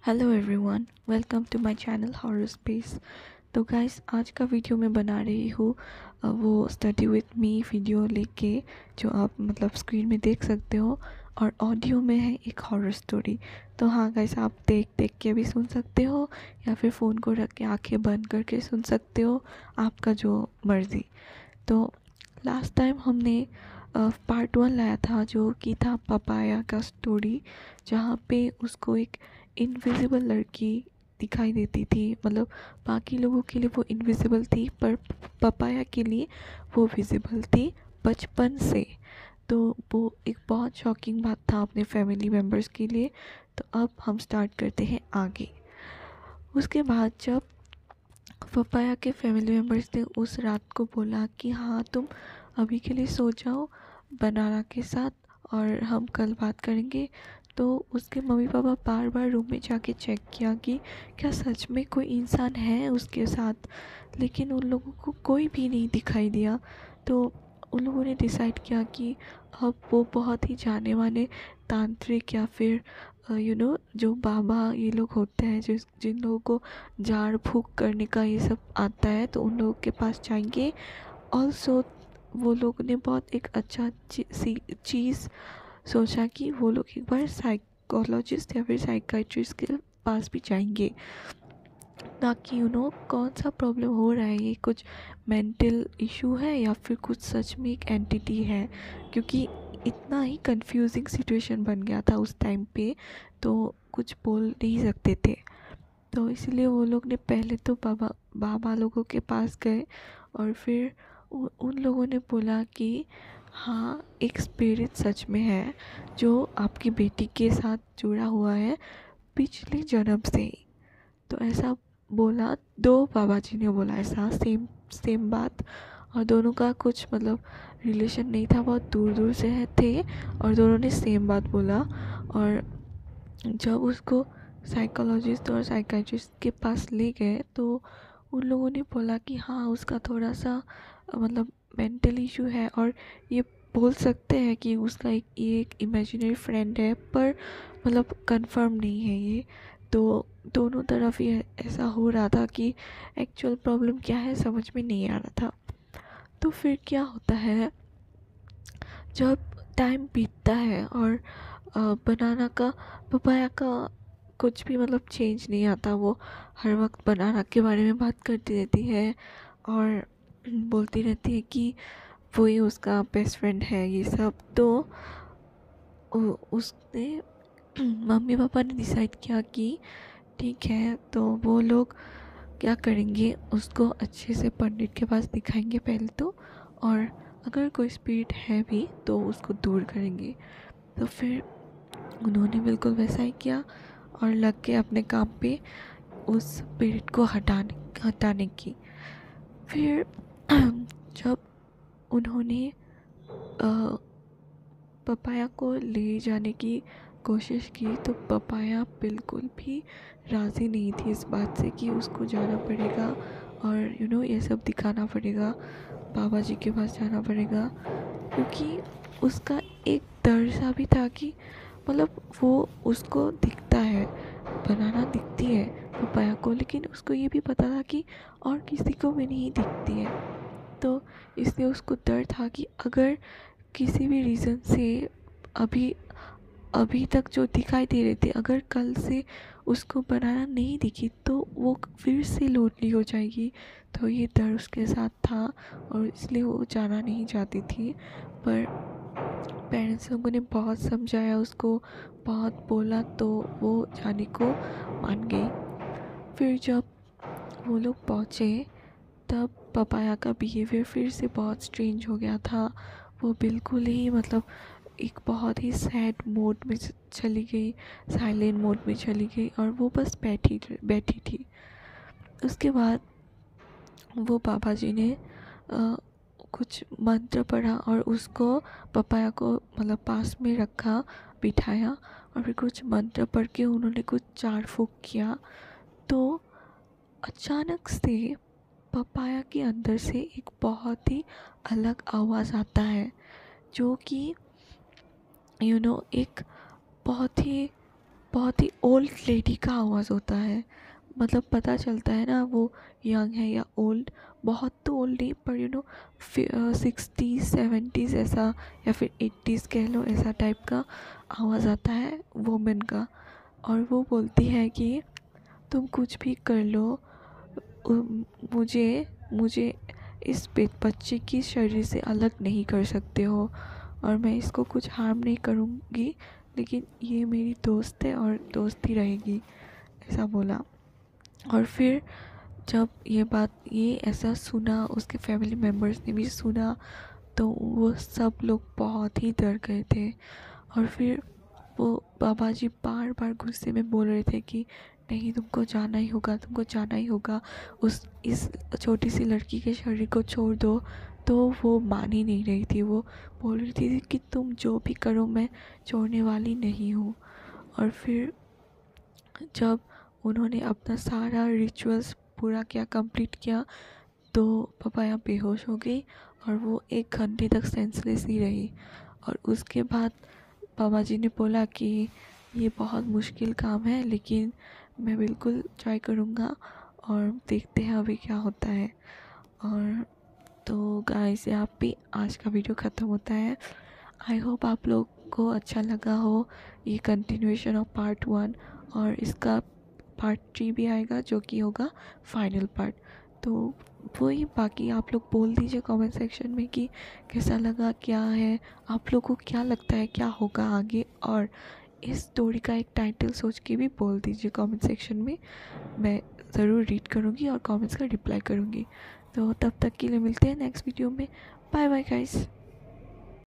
Hello everyone, welcome to my channel horror space. तो guys, आज का वीडियो मैं बना रही हूँ वो स्टडी विथ मी वीडियो लेके, जो आप स्क्रीन में देख सकते हो, और ऑडियो में है एक हॉरर स्टोरी। तो हाँ गाइस, आप देख देख के भी सुन सकते हो या फिर फ़ोन को रख के आंखें बंद करके सुन सकते हो, आपका जो मर्ज़ी। तो लास्ट टाइम हमने पार्ट 1 लाया था, जो कि था पपाया का स्टोरी, जहाँ पे उसको एक इनविजिबल लड़की दिखाई देती थी। बाकी लोगों के लिए वो इनविजिबल थी, पर पपाया के लिए वो विजिबल थी बचपन से। तो वो एक बहुत शॉकिंग बात था अपने फैमिली मेम्बर्स के लिए। तो अब हम स्टार्ट करते हैं आगे। उसके बाद जब पपाया के फैमिली मेम्बर्स ने उस रात को बोला कि हाँ, तुम अभी के लिए सो जाओ बनाना के साथ, और हम कल बात करेंगे। तो उसके मम्मी पापा बार बार रूम में जाके चेक किया कि क्या सच में कोई इंसान है उसके साथ, लेकिन उन लोगों को कोई भी नहीं दिखाई दिया। तो उन लोगों ने डिसाइड किया कि अब वो बहुत ही जाने माने तांत्रिक या फिर जो बाबा ये लोग होते हैं, जिन लोगों को झाड़ फूँक करने का ये सब आता है, तो उन लोगों के पास जाएंगे। ऑल्सो वो लोग ने बहुत एक अच्छा चीज़ सोचा कि वो लोग एक बार साइकोलॉजिस्ट या फिर साइकाइट्रिस्ट के पास भी जाएंगे, ताकि कौन सा प्रॉब्लम हो रहा है, ये कुछ मेंटल इशू है या फिर कुछ सच में एक एंटिटी है। क्योंकि इतना ही कंफ्यूजिंग सिचुएशन बन गया था उस टाइम पे, तो कुछ बोल नहीं सकते थे। तो इसलिए वो लोग ने पहले तो बाबा बाबा लोगों के पास गए, और फिर उन लोगों ने बोला कि हाँ, एक स्पिरिट सच में है जो आपकी बेटी के साथ जुड़ा हुआ है पिछले जन्म से ही। तो ऐसा बोला, दो बाबा जी ने बोला ऐसा सेम सेम बात, और दोनों का कुछ रिलेशन नहीं था, बहुत दूर दूर से थे, और दोनों ने सेम बात बोला। और जब उसको साइकोलॉजिस्ट और साइकाइट्रिस्ट के पास ले गए, तो उन लोगों ने बोला कि हाँ, उसका थोड़ा सा मेंटल इशू है, और ये बोल सकते हैं कि उसका ये एक इमेजिनरी फ्रेंड है, पर कंफर्म नहीं है ये। तो दोनों तरफ ये ऐसा हो रहा था कि एक्चुअल प्रॉब्लम क्या है समझ में नहीं आ रहा था। तो फिर क्या होता है, जब टाइम बीतता है और बनाना का पपाया का कुछ भी चेंज नहीं आता, वो हर वक्त बनाना के बारे में बात करती रहती है, और बोलती रहती है कि वही उसका बेस्ट फ्रेंड है ये सब। तो उसने मम्मी पापा ने डिसाइड किया कि ठीक है, तो वो लोग क्या करेंगे, उसको अच्छे से पंडित के पास दिखाएंगे पहले तो, और अगर कोई स्पिरिट है भी तो उसको दूर करेंगे। तो फिर उन्होंने बिल्कुल वैसा ही किया, और लग के अपने काम पे उस स्पिरिट को हटाने की। फिर जब उन्होंने पपाया को ले जाने की कोशिश की, तो पपाया बिल्कुल भी राज़ी नहीं थी इस बात से कि उसको जाना पड़ेगा, और ये सब दिखाना पड़ेगा, बाबा जी के पास जाना पड़ेगा। क्योंकि उसका एक डर सा भी था कि वो उसको दिखता है, बनाना दिखती है पपाया को, लेकिन उसको ये भी पता था कि और किसी को भी नहीं दिखती है। तो इसलिए उसको डर था कि अगर किसी भी रीज़न से अभी अभी तक जो दिखाई दे रहे थे, अगर कल से उसको बनाना नहीं दिखी, तो वो फिर से लोनली हो जाएगी। तो ये डर उसके साथ था, और इसलिए वो जाना नहीं चाहती थी। पर पेरेंट्स लोगों ने बहुत समझाया उसको, बहुत बोला, तो वो जाने को मान गई। फिर जब वो लोग पहुँचे, तब पपाया का बिहेवियर फिर से बहुत स्ट्रेंज हो गया था। वो बिल्कुल ही एक बहुत ही सैड मोड में चली गई, साइलेंट मोड में चली गई, और वो बस बैठी बैठी थी। उसके बाद वो बाबा जी ने कुछ मंत्र पढ़ा, और उसको पपाया को पास में रखा, बिठाया, और फिर कुछ मंत्र पढ़ के उन्होंने कुछ झाड़ फूँक किया। तो अचानक से पपाया के अंदर से एक बहुत ही अलग आवाज़ आता है, जो कि एक बहुत ही बहुत ही ओल्ड लेडी का आवाज़ होता है। मतलब पता चलता है ना वो यंग है या ओल्ड। बहुत तो ओल्ड नहीं, पर 60s 70s ऐसा, या फिर 80s कह लो, ऐसा टाइप का आवाज़ आता है वुमेन का। और वो बोलती है कि तुम कुछ भी कर लो, मुझे मुझे इस बच्चे की शरीर से अलग नहीं कर सकते हो, और मैं इसको कुछ हार्म नहीं करूँगी, लेकिन ये मेरी दोस्त है और दोस्त ही रहेगी, ऐसा बोला। और फिर जब ये ऐसा सुना, उसके फैमिली मेम्बर्स ने भी सुना, तो वो सब लोग बहुत ही डर गए थे। और फिर वो बाबा जी बार बार गुस्से में बोल रहे थे कि नहीं, तुमको जाना ही होगा, तुमको जाना ही होगा, इस छोटी सी लड़की के शरीर को छोड़ दो। तो वो मान ही नहीं रही थी, वो बोल रही थी कि तुम जो भी करो मैं छोड़ने वाली नहीं हूँ। और फिर जब उन्होंने अपना सारा रिचुअल्स पूरा किया, कंप्लीट किया, तो पपाया बेहोश हो गई और वो 1 घंटे तक सेंसलेस ही रही। और उसके बाद पापा जी ने बोला कि ये बहुत मुश्किल काम है, लेकिन मैं बिल्कुल ट्राई करूँगा और देखते हैं अभी क्या होता है। और तो गाइस, यहाँ पे आज का वीडियो ख़त्म होता है। आई होप आप लोग को अच्छा लगा हो। ये कंटिन्यूएशन ऑफ पार्ट 1, और इसका पार्ट 3 भी आएगा, जो कि होगा फाइनल पार्ट। तो वही, बाकी आप लोग बोल दीजिए कमेंट सेक्शन में कि कैसा लगा, क्या है, आप लोग को क्या लगता है क्या होगा आगे। और इस स्टोरी का एक टाइटल सोच के भी बोल दीजिए कमेंट सेक्शन में, मैं ज़रूर रीड करूँगी और कमेंट्स का रिप्लाई करूँगी। तो तब तक के लिए मिलते हैं नेक्स्ट वीडियो में। Bye bye guys.